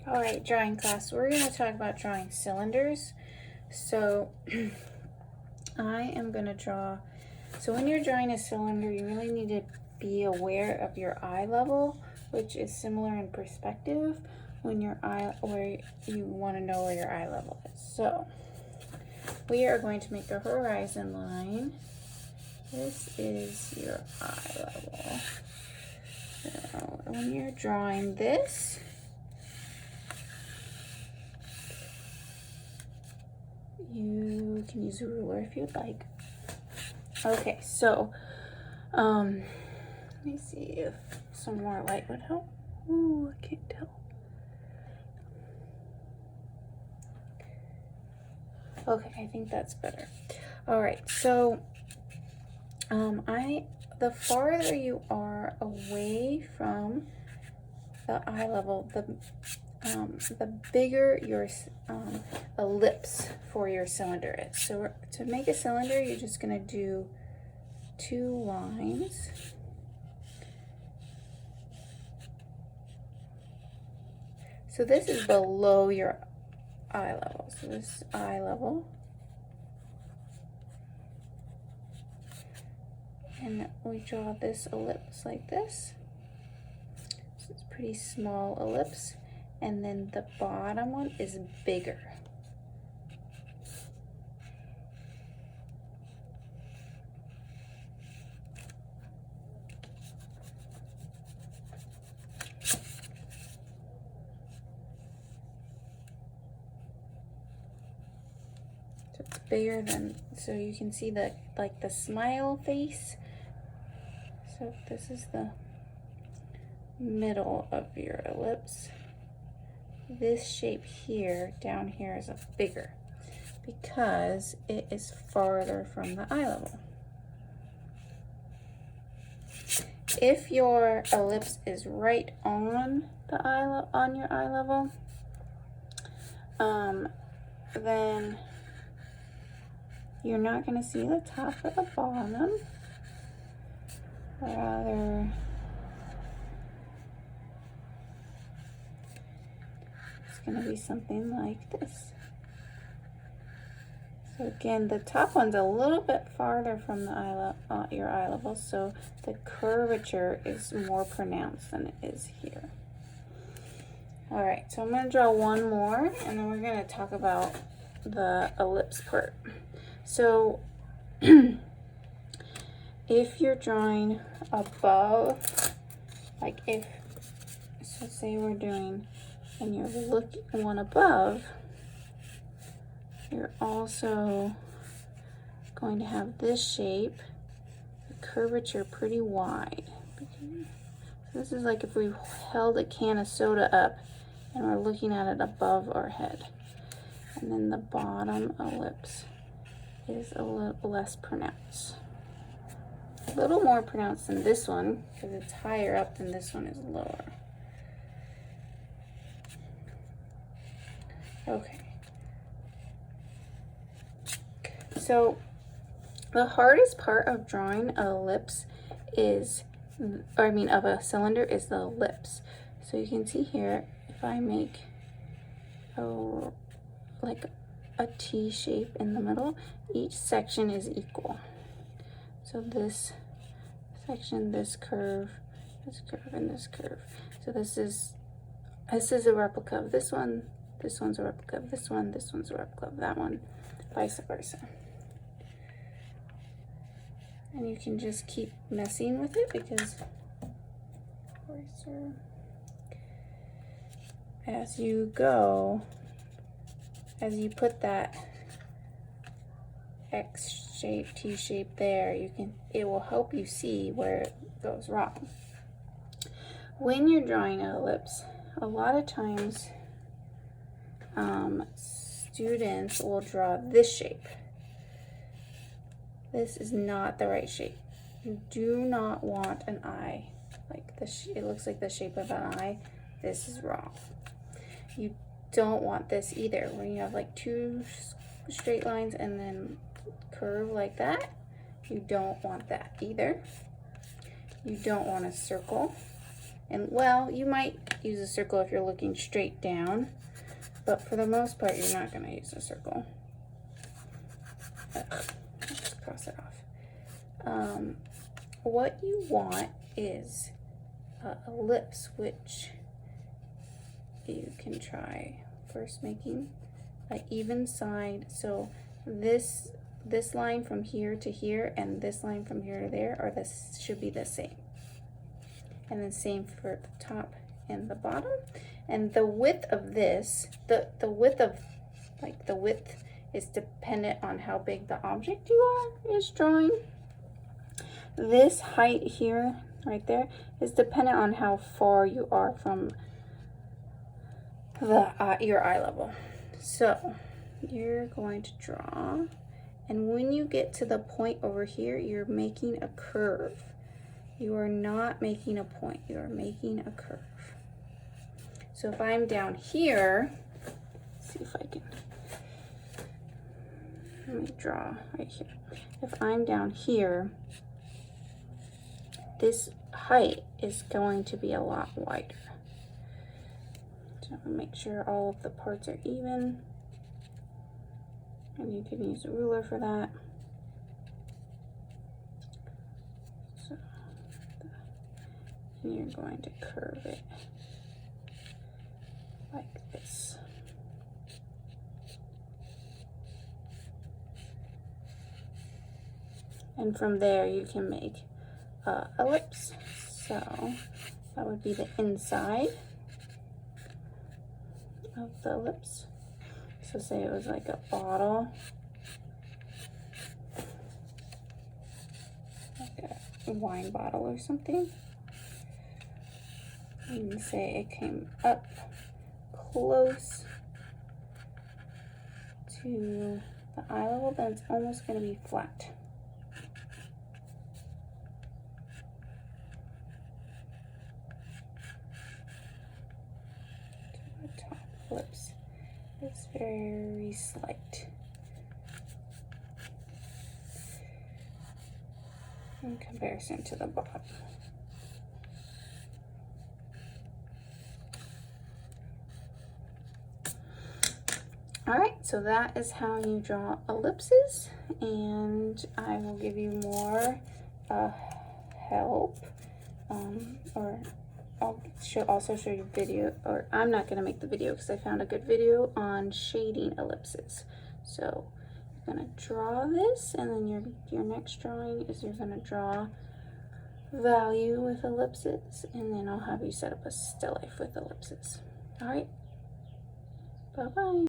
All right, drawing class. We're going to talk about drawing cylinders. So I am going to draw. So when you're drawing a cylinder, you really need to be aware of your eye level, which is similar in perspective when your eye, where you want to know where your eye level is. So we are going to make a horizon line. This is your eye level. So when you're drawing this, you can use a ruler if you'd like. Okay, so let me see if some more light would help. Ooh, I can't tell. Okay, I think that's better. All right, so the farther you are away from the eye level, the bigger your ellipse for your cylinder is. So to make a cylinder, you're just going to do 2 lines. So this is below your eye level. So this is eye level. And we draw this ellipse like this. So it's a pretty small ellipse. And then the bottom one is bigger. So it's bigger than, so you can see the, like the smile face. So this is the middle of your ellipse. This shape here, down here, is a bigger because it is farther from the eye level. If your ellipse is right on the on your eye level, then you're not going to see the top or the bottom. Rather, it's going to be something like this. So again, the top one's a little bit farther from the your eye level, so the curvature is more pronounced than it is here. All right, so I'm going to draw one more, and then we're going to talk about the ellipse part. So if you're drawing above, like if, so say we're doing, and you're looking one above, you're also going to have this shape, the curvature pretty wide. So this is like if we held a can of soda up and we're looking at it above our head. And then the bottom ellipse is a little less pronounced. A little more pronounced than this one because it's higher up than this one is lower. Okay. So the hardest part of drawing an ellipse is, or I mean of a cylinder, is the ellipse. So you can see here, if I make like a T shape in the middle, each section is equal. So this section, this curve, and this curve. So this is a replica of this one, this one's a replica of this one, this one's a replica of that one, vice versa. And you can just keep messing with it because as you go, as you put that X shape, T shape there, it will help you see where it goes wrong. When you're drawing an ellipse, a lot of times students will draw this shape. This is not the right shape. You do not want an eye like this. It looks like the shape of an eye. This is wrong. You don't want this either, where you have like 2 straight lines and then curve like that. You don't want that either. You don't want a circle. And well, you might use a circle if you're looking straight down, but for the most part, you're not going to use a circle. Let's cross it off. What you want is a ellipse, which you can try first making an even side. So this line from here to here and this line from here to there are should be the same. And then same for the top and the bottom. And the width of this, the width is dependent on how big the object you is drawing. This height here, right there, is dependent on how far you are from the your eye level. So you're going to draw, and when you get to the point over here, you're making a curve. You are not making a point, you are making a curve. So if I'm down here, let's see if I can, let me draw right here. If I'm down here, this height is going to be a lot wider. So make sure all of the parts are even. And you can use a ruler for that. So, and you're going to curve it like this. And from there you can make an ellipse. So that would be the inside of the ellipse. So say it was like a bottle, like a wine bottle or something. And say it came up close to the eye level, then it's almost going to be flat. So the top ellipse is very slight in comparison to the bottom. Alright, so that is how you draw ellipses, and I will give you more help, or I'll also show you video, or I'm not going to make the video because I found a good video on shading ellipses. So you're going to draw this, and then your next drawing is you're going to draw value with ellipses, and then I'll have you set up a still life with ellipses. Alright, bye-bye.